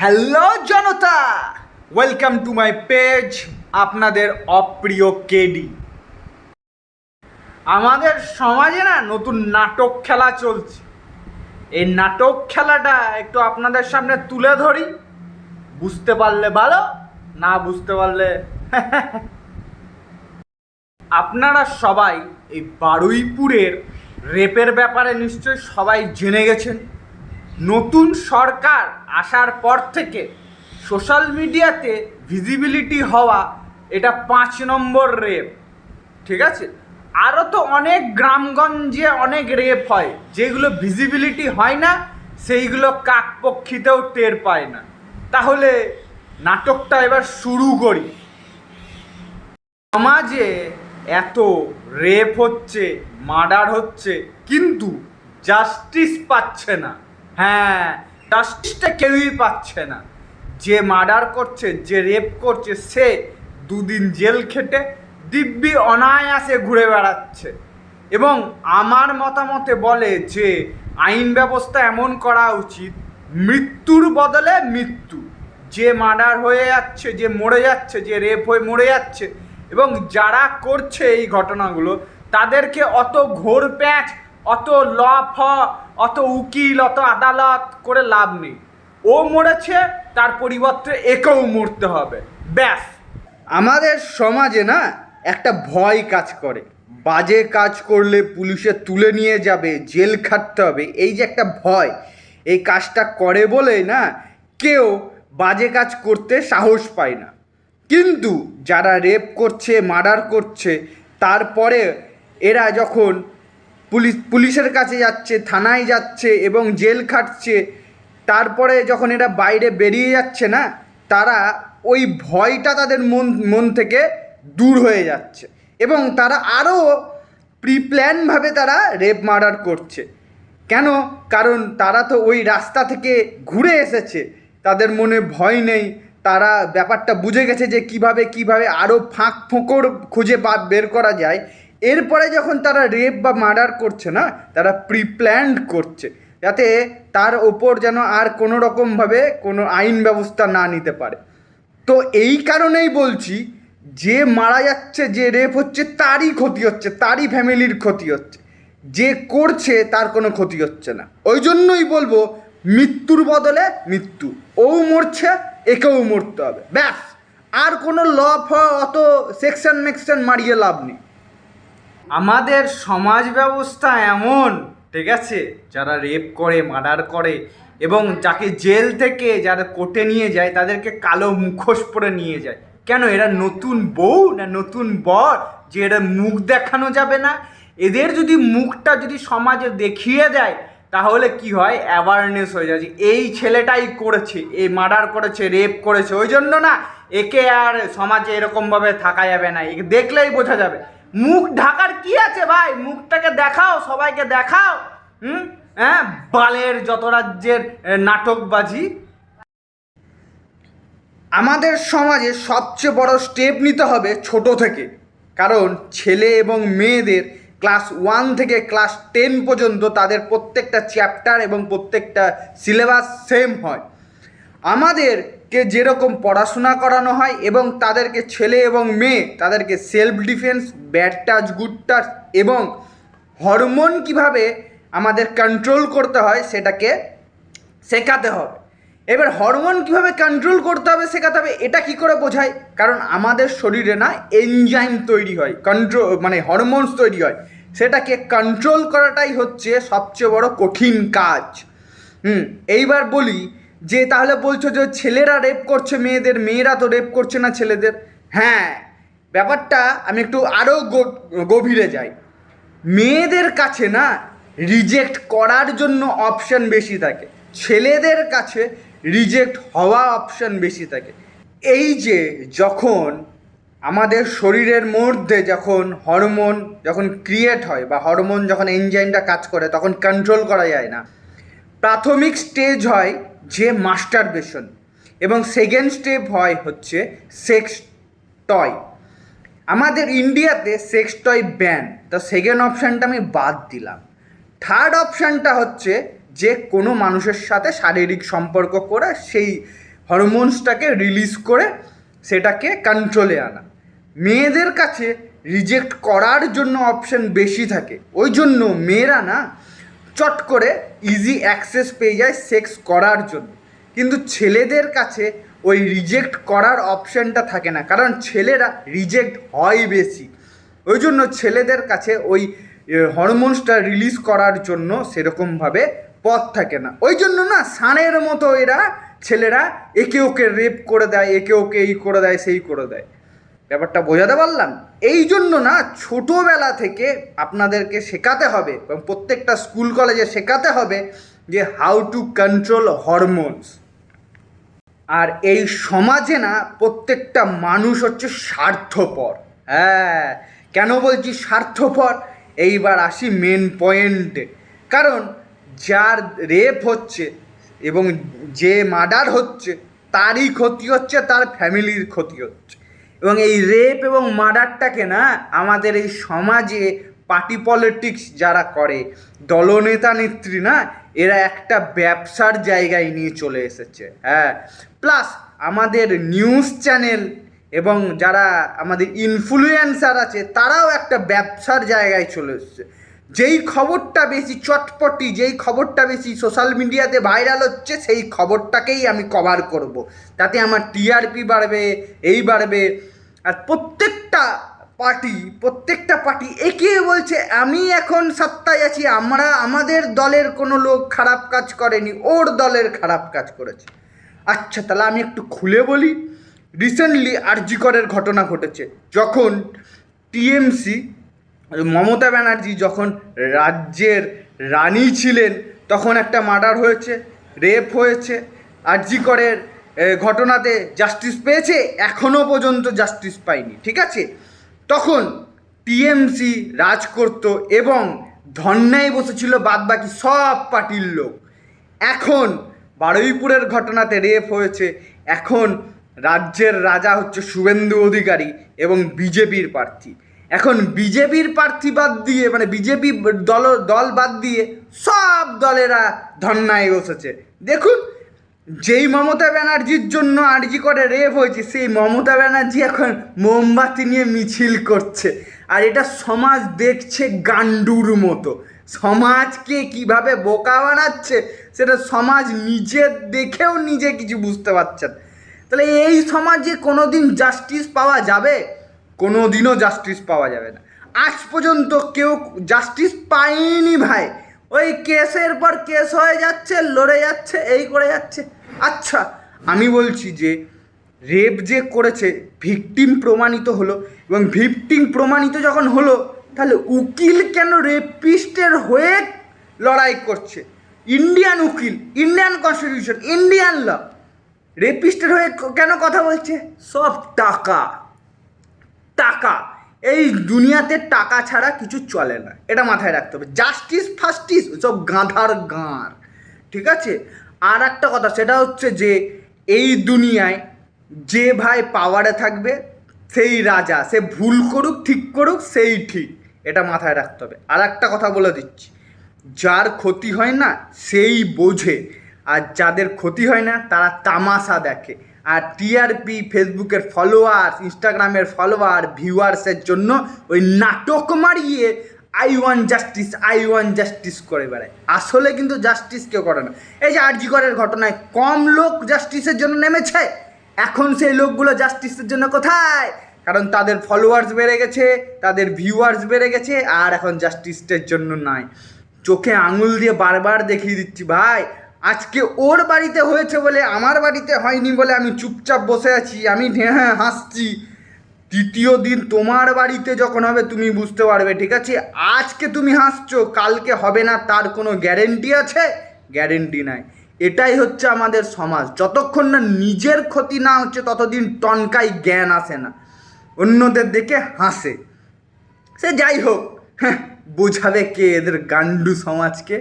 Hello Janata, welcome to my page. আপনাদের অপ্রিয় KD. আমাদের সমাজে না নতুন নাটক খেলা চলছে। এই নাটক খেলাটা একটু আপনাদের সামনে তুলে ধরি, বুঝতে পারলে ভালো, না বুঝতে পারলে আপনারা সবাই এই বারুইপুরের রেপের ব্যাপারে নিশ্চয়ই সবাই জেনে গেছেন। নতুন সরকার আসার পর থেকে সোশ্যাল মিডিয়াতে ভিজিবিলিটি হওয়া এটা ৫ নম্বর রেপ, ঠিক আছে। আরও তো অনেক গ্রামগঞ্জে অনেক রেপ হয় যেগুলো ভিজিবিলিটি হয় না, সেইগুলো কাকপক্ষিতেও টের পায় না। তাহলে নাটকটা এবার শুরু করি। সমাজে এত রেপ হচ্ছে, মার্ডার হচ্ছে, কিন্তু জাস্টিস পাচ্ছে না। হ্যাঁ, জাস্টিসটা কেউই পাচ্ছে না। যে মার্ডার করছে, যে রেপ করছে, সে 2 দিন জেল খেটে দিব্যি অনায়াসে ঘুরে বেড়াচ্ছে। এবং আমার মতামতে বলে যে আইন ব্যবস্থা এমন করা উচিত, মৃত্যুর বদলে মৃত্যু। যে মার্ডার হয়ে যাচ্ছে, যে মরে যাচ্ছে, যে রেপ হয়ে মরে যাচ্ছে, এবং যারা করছে এই ঘটনাগুলো তাদেরকে অত ঘোর প্যাঁচ, অত ল ফ, অত উকিল, অত আদালত করে লাভ নেই। ও মরেছে, তার পরিবর্তে একেও মরতে হবে, ব্যাস। আমাদের সমাজে না একটা ভয় কাজ করে, বাজে কাজ করলে পুলিশে তুলে নিয়ে যাবে, জেল খাটতে হবে, এই যে একটা ভয়, এই কাজটা করে বলেই না কেউ বাজে কাজ করতে সাহস পায় না। কিন্তু যারা রেপ করছে, মার্ডার করছে, তারপরে এরা যখন পুলিশের কাছে যাচ্ছে, থানায় যাচ্ছে এবং জেল খাটছে, তারপরে যখন এরা বাইরে বেরিয়ে যাচ্ছে না, তারা ওই ভয়টা তাদের মন থেকে দূর হয়ে যাচ্ছে এবং তারা আরও প্রিপ্ল্যানভাবে তারা রেপ মার্ডার করছে। কেন? কারণ তারা তো ওই রাস্তা থেকে ঘুরে এসেছে, তাদের মনে ভয় নেই। তারা ব্যাপারটা বুঝে গেছে যে কিভাবে আরও ফাঁক ফোঁকর খুঁজে বের করা যায়। এরপরে যখন তারা রেপ বা মার্ডার করছে না, তারা প্রিপ্ল্যান্ড করছে যাতে তার ওপর যেন আর কোনো রকমভাবে কোনো আইন ব্যবস্থা না নিতে পারে। তো এই কারণেই বলছি, যে মারা যাচ্ছে, যে রেপ হচ্ছে, তারই ক্ষতি হচ্ছে, তারই ফ্যামিলির ক্ষতি হচ্ছে, যে করছে তার কোনো ক্ষতি হচ্ছে না। ওই জন্যই বলবো মৃত্যুর বদলে মৃত্যু। ও মরছে, একেও মরতে হবে, ব্যাস। আর কোনো ল ফ, অত সেকশন মেকশন মারিয়ে লাভ নেই। আমাদের সমাজ ব্যবস্থা এমন, ঠিক আছে, যারা রেপ করে, মার্ডার করে এবং যাকে জেল থেকে যারা কোর্টে নিয়ে যায় তাদেরকে কালো মুখোশ পরে নিয়ে যায়। কেন? এরা নতুন বউ না নতুন বর যে এরা মুখ দেখানো যাবে না? এদের যদি মুখটা যদি সমাজে দেখিয়ে দেয় তাহলে কি হয়, অ্যাওয়ারনেস হয়ে যায় যে এই ছেলেটাই করেছে, এই মার্ডার করেছে, রেপ করেছে, ওই জন্য না একে আর সমাজে এরকমভাবে থাকা যাবে না, একে দেখলেই বোঝা যাবে। মুখ ঢাকার কি আছে ভাই? মুখটাকে দেখাও, সবাইকে দেখাও। হ্যাঁ, বালের যত রাজ্যের নাটকবাজি। আমাদের সমাজে সবচেয়ে বড় স্টেপ নিতে হবে ছোট থেকে, কারণ ছেলে এবং মেয়েদের ক্লাস 1 থেকে ক্লাস 10 পর্যন্ত তাদের প্রত্যেকটা চ্যাপ্টার এবং প্রত্যেকটা সিলেবাস সেম হয়। আমাদেরকে যেরকম পড়াশোনা করানো হয় এবং তাদেরকে ছেলে এবং মেয়ে তাদেরকে self defence, bad touch, good touch এবং হরমোন কিভাবে আমাদের কন্ট্রোল করতে হয় সেটাকে শেখাতে হবে। এবার হরমোন কীভাবে কন্ট্রোল করতে হবে শেখাতে হবে, এটা কী করে বোঝায়? কারণ আমাদের শরীরে না এনজাইম তৈরি হয়, মানে হরমোনস তৈরি হয়, সেটাকে কন্ট্রোল করাটাই হচ্ছে সবচেয়ে বড় কঠিন কাজ। এইবার বলি যে তাহলে বলছো যে ছেলেরা রেপ করছে মেয়েদের, মেয়েরা তো রেপ করছে না ছেলেদের। হ্যাঁ, ব্যাপারটা আমি একটু আরও গভীরে যাই। মেয়েদের কাছে না রিজেক্ট করার জন্য অপশান বেশি থাকে, ছেলেদের কাছে রিজেক্ট হওয়া অপশান বেশি থাকে। এই যে যখন আমাদের শরীরের মধ্যে যখন হরমোন যখন ক্রিয়েট হয় বা হরমোন যখন এনজাইমটা কাজ করে তখন কন্ট্রোল করা যায় না। প্রাথমিক স্টেজ হয় যে মাস্টারবেশন এবং সেকেন্ড স্টেপ হয় হচ্ছে সেক্স টয়। আমাদের ইন্ডিয়াতে সেক্স টয় ব্যান, তো সেকেন্ড অপশানটা আমি বাদ দিলাম। থার্ড অপশানটা হচ্ছে যে কোনো মানুষের সাথে শারীরিক সম্পর্ক করে সেই হরমোনসটাকে রিলিজ করে সেটাকে কন্ট্রোলে আনা। মেয়েদের কাছে রিজেক্ট করার জন্য অপশন বেশি থাকে, ওই জন্য মেয়েরা না চট করে ইজি অ্যাক্সেস পেয়ে যায় সেক্স করার জন্য। কিন্তু ছেলেদের কাছে ওই রিজেক্ট করার অপশানটা থাকে না, কারণ ছেলেরা রিজেক্ট হয় বেশি। ওই জন্য ছেলেদের কাছে ওই হরমোনসটা রিলিজ করার জন্য সেরকমভাবে পথ থাকে না। ওই জন্য না ষাঁড়ের মতো ছেলেরা একে ওকে রেপ করে দেয়, একে ওকে এই করে দেয় সেই করে দেয়। ব্যাপারটা বোঝাতে পারলাম? এই জন্য না ছোটোবেলা থেকে আপনাদেরকে শেখাতে হবে এবং প্রত্যেকটা স্কুল কলেজে শেখাতে হবে যে হাউ টু কন্ট্রোল হরমোনস। আর এই সমাজে না প্রত্যেকটা মানুষ হচ্ছে স্বার্থপর। হ্যাঁ, কেন বলছি স্বার্থপর? এইবার আসি মেন পয়েন্টে। কারণ যার রেপ হচ্ছে এবং যে মার্ডার হচ্ছে তারই ক্ষতি হচ্ছে, তার ফ্যামিলির ক্ষতি হচ্ছে। এবং এই রেপ এবং মার্ডারটাকে না আমাদের এই সমাজে পার্টি পলিটিক্স যারা করে, দলনেতা নেত্রী না, এরা একটা ব্যবসার জায়গায় নিয়ে চলে এসেছে। হ্যাঁ, প্লাস আমাদের নিউজ চ্যানেল এবং যারা আমাদের ইনফ্লুয়েন্সার আছে তারাও একটা ব্যবসার জায়গায় চলে এসেছে। যেই খবরটা বেশি চটপটি, যেই খবরটা বেশি সোশ্যাল মিডিয়াতে ভাইরাল হচ্ছে, সেই খবরটাকেই আমি কভার করব, তাতে আমার টিআরপি বাড়বে, এই বাড়বে। আর প্রত্যেকটা পার্টি একে বলছে আমি এখন সত্তায় আছি, আমাদের দলের কোনো লোক খারাপ কাজ করেনি, ওর দলের খারাপ কাজ করেছে। আচ্ছা, তাহলে আমি একটু খুলে বলি। রিসেন্টলি আরজি করের ঘটনা ঘটেছে, যখন টিএমসি মমতা ব্যানার্জি যখন রাজ্যের রানী ছিলেন তখন একটা মার্ডার হয়েছে, রেপ হয়েছে। আরজি করের ঘটনাতে জাস্টিস পেয়েছে, এখনও পর্যন্ত জাস্টিস পায়নি, ঠিক আছে? তখন টিএমসি রাজ করত এবং ধর্নায় বসেছিল বাদবাকি সব পার্টির লোক। এখন বারুইপুরের ঘটনাতে রেপ হয়েছে, এখন রাজ্যের রাজা হচ্ছে শুভেন্দু অধিকারী এবং বিজেপির প্রার্থী। এখন বিজেপির প্রার্থী বাদ দিয়ে, মানে বিজেপি দল বাদ দিয়ে সব দলেরা ধর্নায় বসেছে। দেখুন, যেই মমতা ব্যানার্জির জন্য আরজি করে রেপ হয়েছে, সেই মমতা ব্যানার্জি এখন মোমবাতি নিয়ে মিছিল করছে। আর এটা সমাজ দেখছে গান্ডুর মতো। সমাজকে কিভাবে বোকা বানাচ্ছে সেটা সমাজ নিজে দেখেও নিজে কিছু বুঝতে পারছেন। তাহলে এই সমাজে কোনো দিন জাস্টিস পাওয়া যাবে? কোনো দিনও জাস্টিস পাওয়া যাবে না। আজ পর্যন্ত কেউ জাস্টিস পায়নি ভাই। ওই কেসের পর কেস হয়ে যাচ্ছে, লড়ে যাচ্ছে, এই করে যাচ্ছে। আচ্ছা, আমি বলছি যে রেপ যে করেছে ভিকটিম প্রমাণিত হলো, এবং ভিকটিম প্রমাণিত যখন হলো তাহলে উকিল কেন রেপিস্টের হয়ে লড়াই করছে? ইন্ডিয়ান উকিল, ইন্ডিয়ান কনস্টিটিউশন, ইন্ডিয়ান ল, রেপিস্টের হয়ে কেন কথা বলছে? সব টাকা। এই দুনিয়াতে টাকা ছাড়া কিছু চলে না, এটা মাথায় রাখতে হবে। জাস্টিস ফাস্টিস সব গাঁধার গাঁর, ঠিক আছে? আর একটা কথা, সেটা হচ্ছে যে এই দুনিয়ায় যে ভাই পাওয়ারে থাকবে সেই রাজা, সে ভুল করুক ঠিক করুক সেই ঠিক, এটা মাথায় রাখতে হবে। আর একটা কথা বলে দিচ্ছি, যার ক্ষতি হয় না সেই বোঝে, আর যাদের ক্ষতি হয় না তারা তামাশা দেখে। আর টিআরপি, ফেসবুকের ফলোয়ার, ইনস্টাগ্রামের ফলোয়ার, ভিউয়ার্সের জন্য ওই নাটক মারিয়ে আই ওয়ান জাস্টিস করে বেড়ায়। আসলে কিন্তু জাস্টিস কেউ করে না। এই যে আরজি করের ঘটনায় কম লোক জাস্টিসের জন্য নেমেছে, এখন সেই লোকগুলো জাস্টিসের জন্য কোথায়? কারণ তাদের ফলোয়ার্স বেড়ে গেছে, তাদের ভিউয়ার্স বেড়ে গেছে, আর এখন জাস্টিসের জন্য নাই। চোখে আঙুল দিয়ে বারবার দেখিয়ে দিচ্ছি, ভাই আজকে ওর বাড়িতে হয়েছে বলে, আমার বাড়িতে হয়নি বলে আমি চুপচাপ বসে আছি, আমি হ্যাঁ হাসছি। তৃতীয় দিন তোমার বাড়িতে যখন হবে তুমি বুঝতে পারবে, ঠিক আছে? আজকে তুমি হাসছো, কালকে হবে না তার কোনো গ্যারেন্টি আছে? গ্যারেন্টি নাই। এটাই হচ্ছে আমাদের সমাজ। যতক্ষণ না নিজের ক্ষতি না হচ্ছে ততদিন টনকাই জ্ঞান আসে না, অন্যদের দেখে হাসে। সে যাই হোক, হ্যাঁ, বোঝাবে কে এদের গান্ডু সমাজকে?